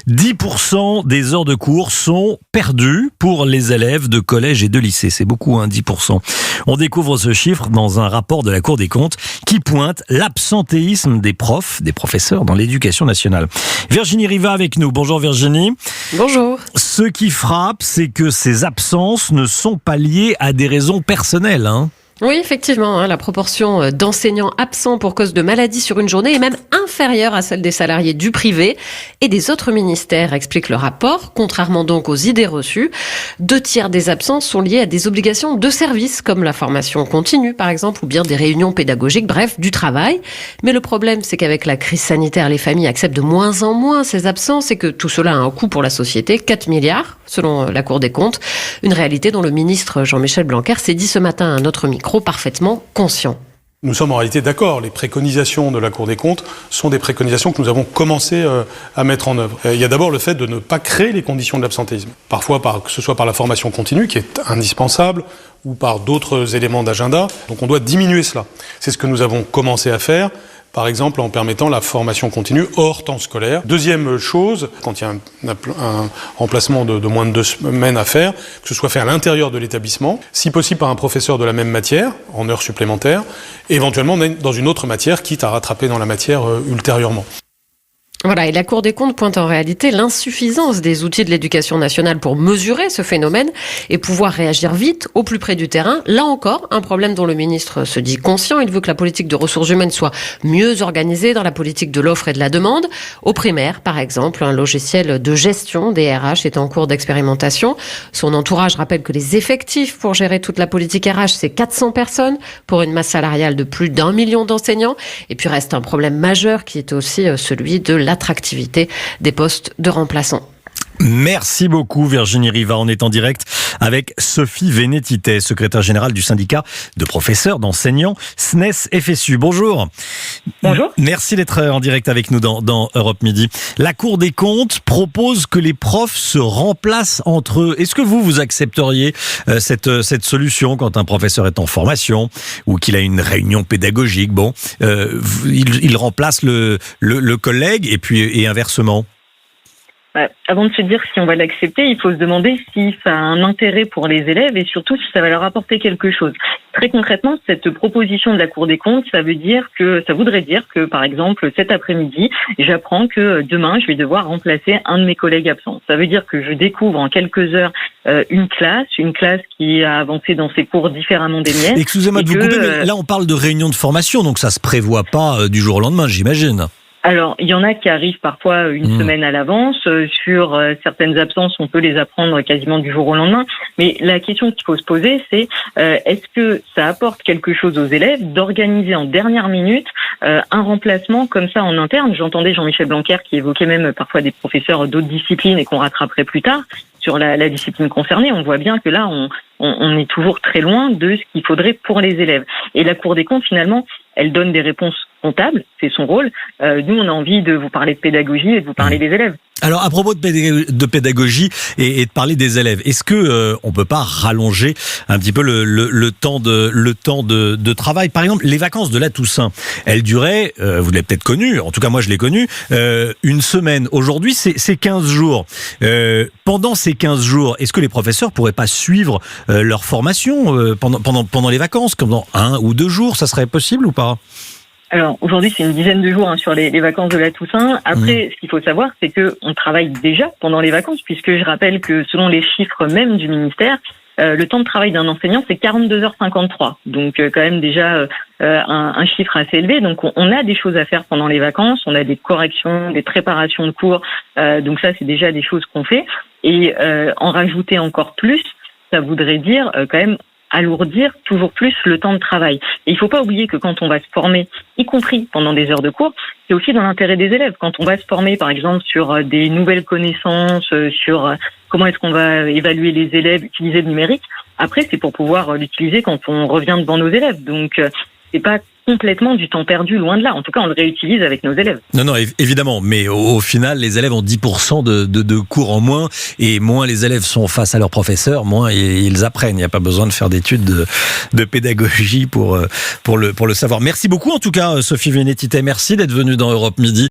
10% des heures de cours sont perdues pour les élèves de collège et de lycée. C'est beaucoup, 10%. On découvre ce chiffre dans un rapport de la Cour des comptes qui pointe l'absentéisme des profs, des professeurs dans l'éducation nationale. Virginie Riva avec nous. Bonjour Virginie. Bonjour. Ce qui frappe, c'est que ces absences ne sont pas liées à des raisons personnelles, Oui, effectivement, la proportion d'enseignants absents pour cause de maladie sur une journée est même inférieure à celle des salariés du privé et des autres ministères, explique le rapport. Contrairement donc aux idées reçues, 2/3 des absences sont liées à des obligations de service, comme la formation continue par exemple, ou bien des réunions pédagogiques, bref, du travail. Mais le problème, c'est qu'avec la crise sanitaire, les familles acceptent de moins en moins ces absences et que tout cela a un coût pour la société, 4 milliards, selon la Cour des comptes. Une réalité dont le ministre Jean-Michel Blanquer s'est dit ce matin à notre micro parfaitement conscient. Nous sommes en réalité d'accord. Les préconisations de la Cour des comptes sont des préconisations que nous avons commencé à mettre en œuvre. Il y a d'abord le fait de ne pas créer les conditions de l'absentéisme. Parfois, que ce soit par la formation continue, qui est indispensable, ou par d'autres éléments d'agenda. Donc on doit diminuer cela. C'est ce que nous avons commencé à faire, par exemple en permettant la formation continue hors temps scolaire. Deuxième chose, quand il y a un remplacement de moins de 2 semaines à faire, que ce soit fait à l'intérieur de l'établissement, si possible par un professeur de la même matière, en heures supplémentaires, éventuellement dans une autre matière, quitte à rattraper dans la matière ultérieurement. Voilà, et la Cour des comptes pointe en réalité l'insuffisance des outils de l'éducation nationale pour mesurer ce phénomène et pouvoir réagir vite, au plus près du terrain. Là encore, un problème dont le ministre se dit conscient. Il veut que la politique de ressources humaines soit mieux organisée dans la politique de l'offre et de la demande. Au primaire, par exemple, un logiciel de gestion des RH est en cours d'expérimentation. Son entourage rappelle que les effectifs pour gérer toute la politique RH, c'est 400 personnes pour une masse salariale de plus d'1 million d'enseignants. Et puis reste un problème majeur qui est aussi celui de l'attractivité des postes de remplaçants. Merci beaucoup Virginie Riva. On est en direct avec Sophie Vénétité, secrétaire générale du syndicat de professeurs, d'enseignants SNES FSU. Bonjour. Bonjour. Merci d'être en direct avec nous dans Europe Midi. La Cour des comptes propose que les profs se remplacent entre eux. Est-ce que vous accepteriez cette solution quand un professeur est en formation ou qu'il a une réunion pédagogique? Il remplace le collègue et inversement. Avant de se dire si on va l'accepter, il faut se demander si ça a un intérêt pour les élèves et surtout si ça va leur apporter quelque chose. Très concrètement, cette proposition de la Cour des comptes, ça voudrait dire que, par exemple, cet après-midi, j'apprends que demain, je vais devoir remplacer un de mes collègues absents. Ça veut dire que je découvre en quelques heures une classe qui a avancé dans ses cours différemment des miennes. Excusez-moi de vous couper, mais là on parle de réunion de formation, donc ça se prévoit pas du jour au lendemain, j'imagine. Alors, il y en a qui arrivent parfois une semaine à l'avance. Sur certaines absences, on peut les apprendre quasiment du jour au lendemain. Mais la question qu'il faut se poser, c'est est-ce que ça apporte quelque chose aux élèves d'organiser en dernière minute un remplacement comme ça en interne? J'entendais Jean-Michel Blanquer qui évoquait même parfois des professeurs d'autres disciplines et qu'on rattraperait plus tard sur la discipline concernée. On voit bien que là, on est toujours très loin de ce qu'il faudrait pour les élèves. Et la Cour des comptes, finalement, elle donne des réponses comptables, c'est son rôle. Nous, on a envie de vous parler de pédagogie et de vous parler des élèves. Alors, à propos de pédagogie et de parler des élèves, est-ce que on peut pas rallonger un petit peu le temps de travail? Par exemple, les vacances de la Toussaint, elles duraient, vous l'avez peut-être connu, en tout cas moi je l'ai connu, une semaine. Aujourd'hui, c'est 15 jours. Pendant ces 15 jours, est-ce que les professeurs pourraient pas suivre leur formation pendant les vacances, comme dans 1 ou 2 jours? Ça serait possible ou pas? Alors, aujourd'hui, c'est une dizaine de jours sur les vacances de la Toussaint. Après, ce qu'il faut savoir, c'est que on travaille déjà pendant les vacances, puisque je rappelle que selon les chiffres même du ministère, le temps de travail d'un enseignant, c'est 42h53. Donc, quand même déjà un chiffre assez élevé. Donc, on a des choses à faire pendant les vacances. On a des corrections, des préparations de cours. Donc, ça, c'est déjà des choses qu'on fait. Et en rajouter encore plus, ça voudrait dire quand même alourdir toujours plus le temps de travail. Et il faut pas oublier que quand on va se former, y compris pendant des heures de cours, c'est aussi dans l'intérêt des élèves. Quand on va se former, par exemple, sur des nouvelles connaissances, sur comment est-ce qu'on va évaluer les élèves, utiliser le numérique, après, c'est pour pouvoir l'utiliser quand on revient devant nos élèves. Donc, c'est pas complètement du temps perdu, loin de là. En tout cas, on le réutilise avec nos élèves. Non, évidemment. Mais au final, les élèves ont 10% de cours en moins. Et moins les élèves sont face à leurs professeurs, moins ils apprennent. Il n'y a pas besoin de faire d'études de pédagogie pour le savoir. Merci beaucoup, en tout cas, Sophie Vénétité. Merci d'être venue dans Europe Midi.